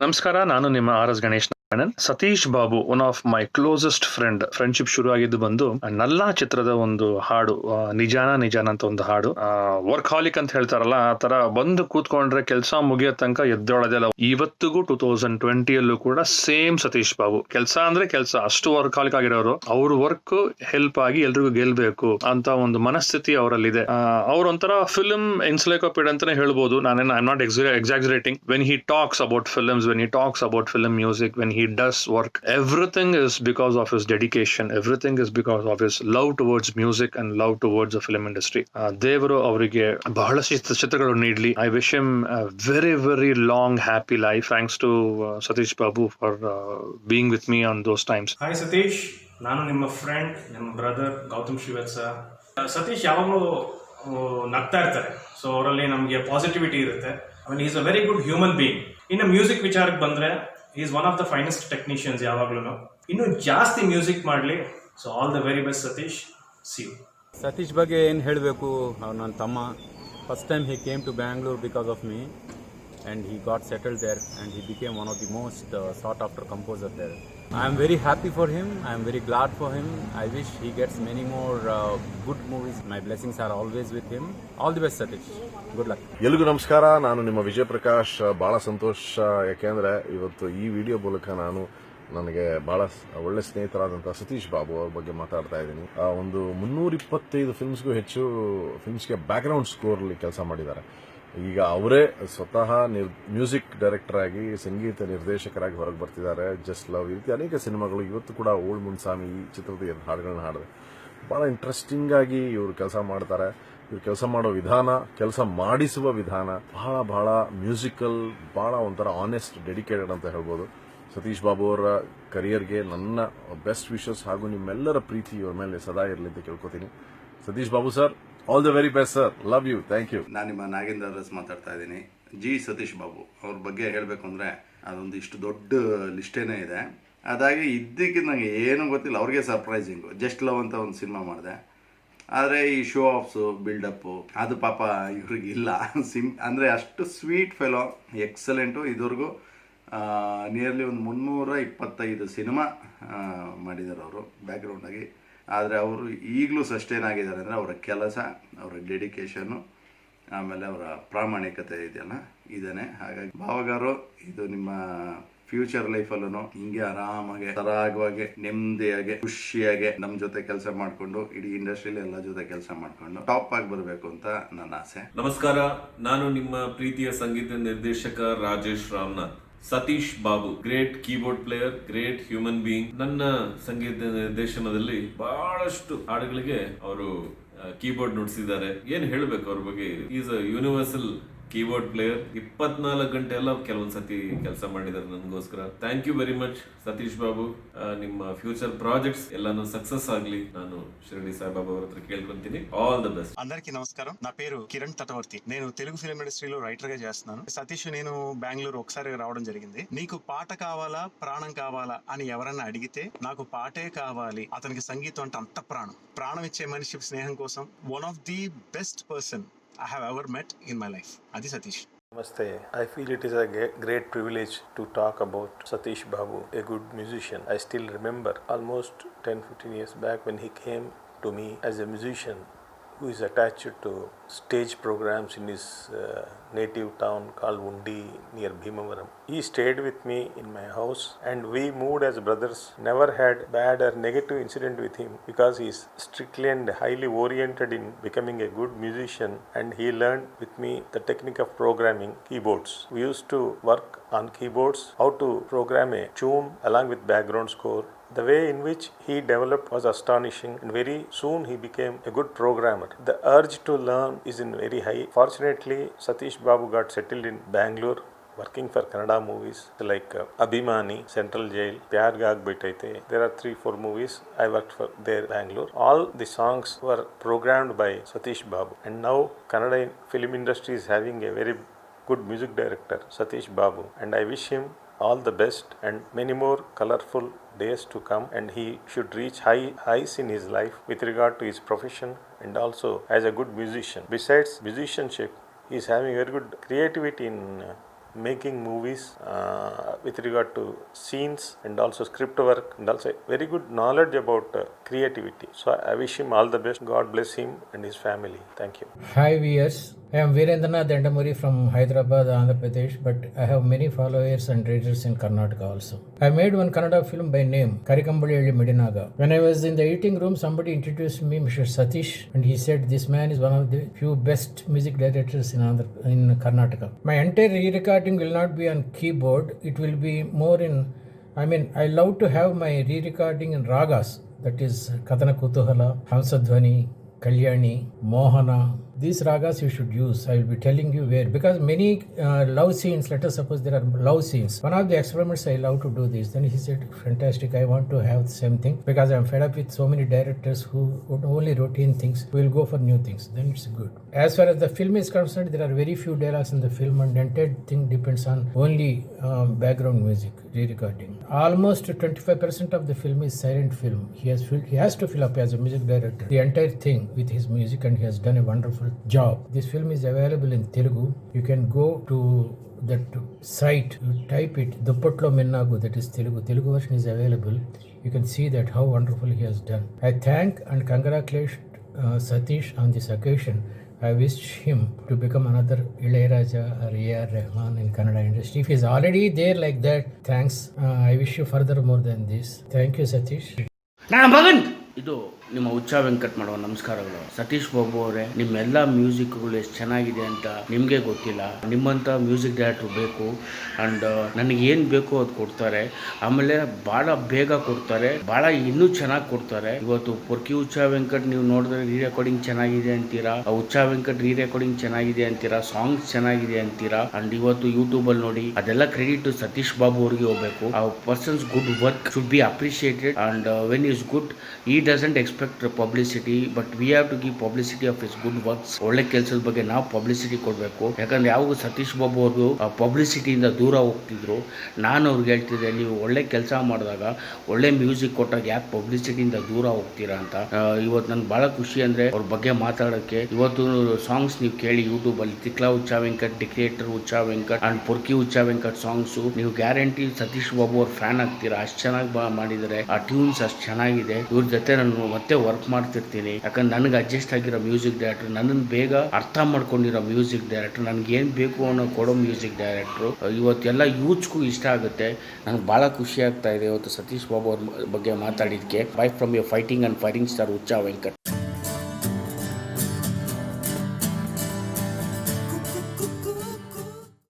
ನಮಸ್ಕಾರ, ನಾನು ನಿಮ್ಮ R S Ganesh Narayanan. Satish Babu, one of my closest friendship ಶುರು ಆಗಿದ್ದು ಬಂದು ನಲ್ಲಾ ಚಿತ್ರದ ಒಂದು ಹಾಡು, ನಿಜಾನ ಅಂತ ಒಂದು ಹಾಡು. ವರ್ಕ್ ಹಾಲಿಕ್ ಅಂತ ಹೇಳ್ತಾರಲ್ಲ, ಆ ತರ ಬಂದು ಕೂತ್ಕೊಂಡ್ರೆ ಕೆಲಸ ಮುಗಿಯೋ ತನಕ ಎದ್ದೊಳದೆಲ್ಲ. ಇವತ್ತಿಗೂ 2020ಯಲ್ಲೂ ಕೂಡ ಸೇಮ್ ಸತೀಶ್ ಬಾಬು. ಕೆಲಸ ಅಂದ್ರೆ ಕೆಲಸ, ಅಷ್ಟು ವರ್ಕ್ ಹಾಲಿಕ್ ಆಗಿರೋರು. ಅವ್ರ ವರ್ಕ್ ಹೆಲ್ಪ್ ಆಗಿ ಎಲ್ರಿಗೂ ಗೆಲ್ಬೇಕು ಅಂತ ಒಂದು ಮನಸ್ಥಿತಿ ಅವರಲ್ಲಿದೆ. ಅವ್ರೊಂಥರ ಫಿಲ್ಮ್ ಎನ್ಸೈಕ್ಲೋಪೀಡಿಯಾ ಅಂತಾನೆ ಹೇಳ್ಬೋದು. I am not exaggerating. When he talks about films, when he talks about film music, when he does work, everything is because of his dedication, everything is because of his love towards music and love towards the film industry. ದೇವರು ಅವರಿಗೆ ಬಹಳಷ್ಟು ಚಿತ್ರಗಳು ನೀಡಲಿ. I wish him a very very long happy life. Thanks to Satish Babu for being with me on those times. Hi Satish, ನಾನು ನಿಮ್ಮ friend, ನಿಮ್ಮ brother Gautam Srivatsa. Satish ಯಾವಾಗಲೂ ನಗ್ತಾ ಇರ್ತಾರೆ. ಸೊ ಅವರಲ್ಲಿ ನಮಗೆ ಪಾಸಿಟಿವಿಟಿ ಇರುತ್ತೆ. Is a very good human being. ಇನ್ನು ಮ್ಯೂಸಿಕ್ ವಿಚಾರಕ್ಕೆ ಬಂದರೆ is one of the finest technicians. ಯಾವಾಗ್ಲೂ ಇನ್ನೂ ಜಾಸ್ತಿ ಮ್ಯೂಸಿಕ್ ಮಾಡಲಿ. So all the very best Satish. See you. Satish ಬಗ್ಗೆ ಏನು ಹೇಳಬೇಕು, ಅವ್ರು ನನ್ನ ತಮ್ಮ. First time he came to Bangalore because of me and he got settled there and he became one of the most sought after composer there. I am very happy for him. I am very glad for him. I wish he gets many more good movies. My blessings are always with him. All the best Satish. Good luck. ಎಲ್ರಿಗೂ ನಮಸ್ಕಾರ. ನಾನು ನಿಮ್ಮ ವಿಜಯ್ ಪ್ರಕಾಶ್. ಬಹಳ ಸಂತೋಷ, ಯಾಕೆಂದ್ರೆ ಇವತ್ತು ಈ video ಮೂಲಕ ನಾನು ನನಗೆ ಬಹಳ ಒಳ್ಳೆ ಸ್ನೇಹಿತರಾದಂತಹ ಸತೀಶ್ ಬಾಬು ಅವ್ರ ಬಗ್ಗೆ ಮಾತಾಡ್ತಾ ಇದ್ದೀನಿ. ಒಂದು 325 ಫಿಲ್ಮ್ಸ್ಗೂ ಹೆಚ್ಚು ಫಿಲ್ಮ್ಸ್ಗೆ ಬ್ಯಾಕ್ ಗ್ರೌಂಡ್ ಸ್ಕೋರ್ ಕೆಲಸ ಮಾಡಿದ್ದಾರೆ. ಈಗ ಅವರೇ ಸ್ವತಃ ಮ್ಯೂಸಿಕ್ ಡೈರೆಕ್ಟರ್ ಆಗಿ, ಸಂಗೀತ ನಿರ್ದೇಶಕರಾಗಿ ಹೊರಗೆ ಬರ್ತಿದ್ದಾರೆ. ಜಸ್ಟ್ ಲವ್, ಈ ರೀತಿ ಅನೇಕ ಸಿನಿಮಾಗಳು. ಇವತ್ತು ಕೂಡ ಓಲ್ಡ್ ಮುನ್ಸಾಮಿ ಈ ಚಿತ್ರದ ಹಾಡುಗಳನ್ನ ಹಾಡಿದೆ. ಬಹಳ ಇಂಟ್ರೆಸ್ಟಿಂಗ್ ಆಗಿ ಇವರು ಕೆಲಸ ಮಾಡ್ತಾರೆ. ಇವ್ರು ಕೆಲಸ ಮಾಡೋ ವಿಧಾನ, ಕೆಲಸ ಮಾಡಿಸುವ ವಿಧಾನ ಬಹಳ ಬಹಳ ಮ್ಯೂಸಿಕಲ್, ಬಹಳ ಒಂಥರ ಆನೆಸ್ಟ್, ಡೆಡಿಕೇಟೆಡ್ ಅಂತ ಹೇಳ್ಬೋದು. ಸತೀಶ್ ಬಾಬು ಅವರ ಕರಿಯರ್ಗೆ ನನ್ನ ಬೆಸ್ಟ್ ವಿಶಸ್ ಹಾಗೂ ನಿಮ್ಮೆಲ್ಲರ ಪ್ರೀತಿ ಇವ್ರ ಮೇಲೆ ಸದಾ ಇರಲಿ ಅಂತ ಕೇಳ್ಕೊತೀನಿ. Satish Babu sir, all the very best sir. Love you. Thank you. ನಾನು ನಿಮ್ಮ ನಾಗೇಂದ್ರ ಅರಸ್ ಮಾತಾಡ್ತಾ ಇದ್ದೀನಿ. ಸತೀಶ್ ಬಾಬು ಅವ್ರ ಬಗ್ಗೆ ಹೇಳಬೇಕು ಅಂದರೆ ಅದೊಂದು ಇಷ್ಟು ದೊಡ್ಡ ಲಿಸ್ಟೇನೇ ಇದೆ. ಅದಾಗಿ ಇದ್ದಕ್ಕೆ ನನಗೆ ಏನೂ ಗೊತ್ತಿಲ್ಲ. ಅವ್ರಿಗೆ ಸರ್ಪ್ರೈಸಿಂಗು. ಜಸ್ಟ್ ಲವ್ ಅಂತ ಒಂದು ಸಿನಿಮಾ ಮಾಡಿದೆ. ಆದರೆ ಈ ಶೋ ಆಫ್ಸು, ಬಿಲ್ಡಪ್ಪು ಅದು ಪಾಪ ಇವ್ರಿಗಿಲ್ಲ. ಅಂದರೆ ಅಷ್ಟು ಸ್ವೀಟ್ ಫೆಲೋ, ಎಕ್ಸಲೆಂಟು. ಇದುವರೆಗೂ ನಿಯರ್ಲಿ ಒಂದು 325 ಸಿನಿಮಾ ಮಾಡಿದ್ದಾರೆ ಅವರು ಬ್ಯಾಕ್ಗ್ರೌಂಡಾಗಿ. ಆದರೆ ಅವರು ಈಗಲೂ ಸಸ್ಟೈನ್ ಆಗಿದ್ದಾರೆ ಅಂದರೆ ಅವರ ಕೆಲಸ, ಅವರ ಡೆಡಿಕೇಶನ್ನು, ಆಮೇಲೆ ಅವರ ಪ್ರಾಮಾಣಿಕತೆ ಇದೆಯಲ್ಲ, ಇದೇನೆ. ಹಾಗಾಗಿ ಭಾವಗಾರು, ಇದು ನಿಮ್ಮ ಫ್ಯೂಚರ್ ಲೈಫಲ್ಲೂ ಹಿಂಗೆ ಆರಾಮಾಗಿ, ಸರಾಗವಾಗಿ, ನೆಮ್ಮದಿಯಾಗಿ, ಖುಷಿಯಾಗಿ ನಮ್ಮ ಜೊತೆ ಕೆಲಸ ಮಾಡಿಕೊಂಡು, ಇಡೀ ಇಂಡಸ್ಟ್ರಿಯಲ್ಲಿ ಎಲ್ಲ ಜೊತೆ ಕೆಲಸ ಮಾಡಿಕೊಂಡು ಟಾಪ್ ಆಗಿ ಬರಬೇಕು ಅಂತ ನನ್ನ ಆಸೆ. ನಮಸ್ಕಾರ, ನಾನು ನಿಮ್ಮ ಪ್ರೀತಿಯ ಸಂಗೀತ ನಿರ್ದೇಶಕ Rajesh Ramnath. Satish Babu great keyboard player, great human being. ನನ್ನ ಸಂಗೀತ ನಿರ್ದೇಶನದಲ್ಲಿ ಬಹಳಷ್ಟು ಹಾಡುಗಳಿಗೆ ಅವರು ಕೀಬೋರ್ಡ್ ನುಡಿಸಿದ್ದಾರೆ. ಏನ್ ಹೇಳ್ಬೇಕು ಅವ್ರ ಬಗ್ಗೆ. Is a universal keyboard player. 24 ಗಂಟೆ ಎಲ್ಲ ಕೆಲವೊಂದ್ಸತಿ ಕೆಲಸ ಮಾಡಿದ್ದಾರೆ ನನಗೋಸ್ಕರ. Thank you very much Satish Babu. ನಿಮ್ಮ ಫ್ಯೂಚರ್ ಪ್ರಾಜೆಕ್ಟ್ಸ್ ಎಲ್ಲಾನು సక్సెస్ ಆಗಲಿ ನಾನು షిరిడి సాయిబాబా ಅವ್ರ హತ್ರ కేಳ್కొంತೀನಿ. All the best. అందరికీ నమస్కారం. నా పేరు కిరణ్ తటవర్తి. నేను తెలుగు ఫిల్మ్ ఇండస్ట్రీలో రైటర్ గా చేస్తున్నాను. సతీష్, నేను బెంగళూరు ఒకసారి రావడం జరిగింది. నీకు పాట కావాలా, ప్రాణం కావాలా అని ఎవరన్నా అడిగితే నాకు పాటే కావాలి. అతనికి సంగీతం అంటే అంత ప్రాణం ఇచ్చే మనిషి స్నేహం కోసం one of the best person I have ever met in my life. Adi Satish. Namaste. I feel it is a great privilege to talk about Satish Babu, a good musician. I still remember almost 10-15 years back when he came to me as a musician who is attached to stage programs in his native town called Undi near Bhimavaram. He stayed with me in my house and we moved as brothers. Never had bad or negative incident with him because he is strictly and highly oriented in becoming a good musician, and he learned with me the technique of programming keyboards. We used to work on keyboards, how to program a tune along with background score. The way in which he developed was astonishing, and very soon he became a good programmer. The urge to learn is in very high. Fortunately, Satish Babu got settled in Bangalore, working for Kannada movies like Abhimani, Central Jail, Pyar Gaag Baitaite. There are 3-4 movies I worked for there, Bangalore. All the songs were programmed by Satish Babu, and now Kannada film industry is having a very good music director, Satish Babu, and I wish him all the best and many more colorful days to come, and he should reach high highs in his life with regard to his profession and also as a good musician. Besides musicianship, he is having very good creativity in making movies with regard to scenes and also script work, and also very good knowledge about creativity. So I wish him all the best. God bless him and his family. Thank you. Hi viewers, I am Virendranath Dandamuri from Hyderabad, Andhra Pradesh, but I have many followers and readers in Karnataka also. I made one Kannada film by name Karikambali Medinaga. When I was in the eating room, somebody introduced me Mr. Satish, and he said this man is one of the few best music directors in Karnataka. My entire re-recording will not be on keyboard, it will be more in, I love to have my re-recording in ragas, that is Kadana Kutuhala, Hamsadhvani, Kalyani, Mohana. These ragas you should use. I will be telling you where, because many love scenes, let us suppose there are love scenes. One of the experiments I love to do this. Then he said, fantastic, I want to have the same thing, because I am fed up with so many directors who only routine things. We will go for new things. Then it's good. As far as the film is concerned, there are very few dialogues in the film, and the entire thing depends on only background music, re-recording. Almost 25% of the film is silent film. He has to fill up as a music director the entire thing with his music, and he has done a wonderful job. This film is available in Telugu. You can go to that site, you type it, Duppatlo Mennagu, that is Telugu. Telugu version is available. You can see that how wonderful he has done. I thank and congratulate Satish on this occasion. I wish him to become another Ilayaraja or A.R. Rahman in Kannada industry. If he is already there like that, thanks. I wish you further more than this. Thank you, Satish. ಇದು ನಿಮ್ಮ ಉಚ್ಚ ವೆಂಕಟ್ ಮಾಡುವ ನಮಸ್ಕಾರಗಳು. ಸತೀಶ್ ಬಾಬು ಅವರೇ, ನಿಮ್ಮೆಲ್ಲ ಮ್ಯೂಸಿಕ್ಗಳು ಎಷ್ಟು ಚೆನ್ನಾಗಿದೆ ಅಂತ ನಿಮಗೆ ಗೊತ್ತಿಲ್ಲ. ನಿಮ್ಮಂಥ ಮ್ಯೂಸಿಕ್ ಡೈರೆಕ್ಟ್ರು ಬೇಕು, ಆ್ಯಂಡ್ ನನಗೆ ಏನು ಬೇಕೋ ಅದು ಕೊಡ್ತಾರೆ. ಆಮೇಲೆ ಭಾಳ ಬೇಗ ಕೊಡ್ತಾರೆ, ಭಾಳ ಇನ್ನೂ ಚೆನ್ನಾಗಿ ಕೊಡ್ತಾರೆ. ಇವತ್ತು ಪೊರ್ಕಿ ಉಚ್ಚ ವೆಂಕಟ್ ನೀವು ನೋಡಿದ್ರೆ ರೀ ರೆಕಾರ್ಡಿಂಗ್ ಚೆನ್ನಾಗಿದೆ ಅಂತೀರಾ, ಉಚ್ಚ ವೆಂಕಟ್ ರೀ ರೆಕಾರ್ಡಿಂಗ್ ಚೆನ್ನಾಗಿದೆ ಅಂತೀರಾ, ಸಾಂಗ್ಸ್ ಚೆನ್ನಾಗಿದೆ ಅಂತೀರಾ. ಆ್ಯಂಡ್ ಇವತ್ತು ಯೂಟ್ಯೂಬಲ್ಲಿ ನೋಡಿ, ಅದೆಲ್ಲ ಕ್ರೆಡಿಟ್ ಸತೀಶ್ ಬಾಬು ಅವ್ರಿಗೆ ಹೋಗಬೇಕು. ಆ persons good work should be appreciated, and when is good he doesn't expect publicity, but we have to give publicity of his good works. ಒಳ್ಳೆ ಕೆಲಸದ ಬಗ್ಗೆ ನಾವು ಪಬ್ಲಿಸಿಟಿ ಕೊಡಬೇಕು. ಯಾಕಂದ್ರೆ ಯಾವಾಗ ಸತೀಶ್ ಬಾಬು ಅವರು ಪಬ್ಲಿಸಿಟಿಯಿಂದ ದೂರ ಹೋಗ್ತಿದ್ರು, ನಾನು ಅವ್ರಿಗೆ ಹೇಳ್ತಿದ್ದೆ, ನೀವು ಒಳ್ಳೆ ಕೆಲಸ ಮಾಡಿದಾಗ, ಒಳ್ಳೆ ಮ್ಯೂಸಿಕ್ ಕೊಟ್ಟಾಗ ಯಾಕೆ ಪಬ್ಲಿಸಿಟಿಯಿಂದ ದೂರ ಹೋಗ್ತೀರಾ ಅಂತ. ಇವತ್ತು ನನಗೆ ಭಾಳ ಖುಷಿ ಅಂದರೆ ಅವ್ರ ಬಗ್ಗೆ ಮಾತಾಡೋಕ್ಕೆ. ಇವತ್ತು ಸಾಂಗ್ಸ್ ನೀವು ಕೇಳಿ ಯೂಟ್ಯೂಬಲ್ಲಿ, ತಿಕ್ಲಾ ಉಚ್ಚ ವೆಂಕಟ್, ಡಿಕ್ಟೇಟರ್ ಉಚ್ಚ ವೆಂಕಟ್ ಆ್ಯಂಡ್ ಪೊರ್ಕಿ ಉಚ್ಚ ವೆಂಕಟ್ ಸಾಂಗ್ಸು, ನೀವು ಗ್ಯಾರಂಟಿ ಸತೀಶ್ ಬಾಬು ಅವ್ರ ಫ್ಯಾನ್ ಆಗ್ತೀರಾ. ಅಷ್ಟು ಚೆನ್ನಾಗಿ ಮಾಡಿದ್ದಾರೆ, ಆ ಟ್ಯೂನ್ಸ್ ಅಷ್ಟು ಚೆನ್ನಾಗಿದೆ. ಇವ್ರ ಜೊತೆ ನಾನು ಮತ್ತೆ ವರ್ಕ್ ಮಾಡ್ತಿರ್ತೀನಿ. ಯಾಕಂದ್ರೆ ನನಗೆ ಅಡ್ಜಸ್ಟ್ ಆಗಿರೋ ಮ್ಯೂಸಿಕ್ ಡೈರೆಕ್ಟರ್, ನನ್ನನ್ನು ಬೇಗ ಅರ್ಥ ಮಾಡ್ಕೊಂಡಿರೋ ಮ್ಯೂಸಿಕ್ ಡೈರೆಕ್ಟರ್, ನನಗೇನು ಬೇಕು ಅನ್ನೋ ಕೊಡೋ ಮ್ಯೂಸಿಕ್ ಡೈರೆಕ್ಟ್ರು. ಇವತ್ತೆಲ್ಲ ಯೂತ್ಸ್ಗೂ ಇಷ್ಟ ಆಗುತ್ತೆ. ನನಗೆ ಭಾಳ ಖುಷಿ ಆಗ್ತಾ ಇದೆ ಇವತ್ತು ಸತೀಶ್ ಬಾಬು ಅವ್ರ ಬಗ್ಗೆ ಮಾತಾಡಿದ್ದಕ್ಕೆ. Bye from your fighting and firing star Uchcha Venkat.